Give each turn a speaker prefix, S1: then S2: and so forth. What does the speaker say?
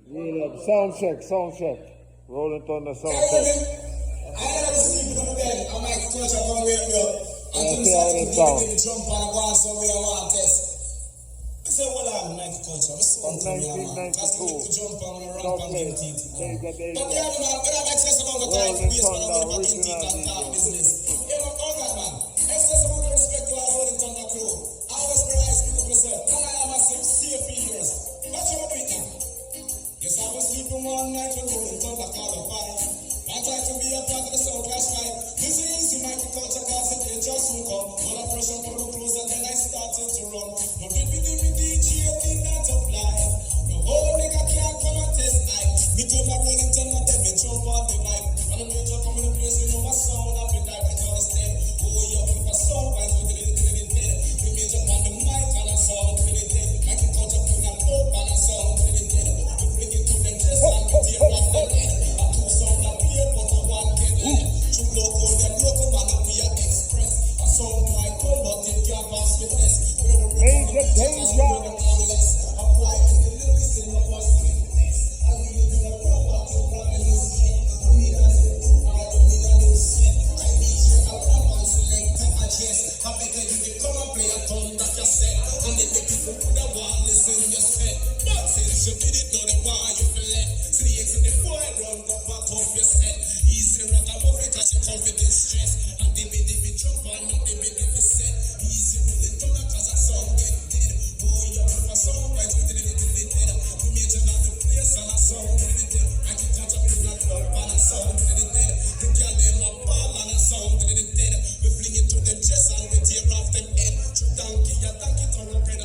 S1: Yeah, sound check, sound check. Rolling Thunder sound check.
S2: I never sleep in the bed. I might touch up on wake me up. Until
S1: see how it sound.
S2: jump on and go on somewhere I want to test. I say, well, I'm Mike Culture. I'm so into me, man. That's the to jump on and run on the teeth. But yeah, man, we have excess amount of time to waste on the back in teeth and talk business. Yeah, man, all that, man. Excess amount of respect to our Rolling Thunder crew. I always realize people myself. And I am a safe years. Watch how I do it now. Yes, I was sleeping one night when Rolling Thunder called a party. I tried to be a part of the sound clash fight. This is easy, Michael Culture, cause it ain't just who come. All the pressure put me close and then I started to run. No DJ did not apply. No whole nigga can't come and test I. Me do my Rolling Thunder, then me jump on the mic. And the major come in the place, you know my sound, I'll be like, I understand. Oh, yeah, with my sound, I do it. Me major on the mic and I sound it. Michael Culture put that up and I sound it. We bring it to them just and we tear off the head. I do sound like but I want to get it. Too local, them local man, and we are express. I sound like home, but it can't pass with this.
S1: Major danger.
S2: We fling it to them chest and we tear off them head. Donkey, turn up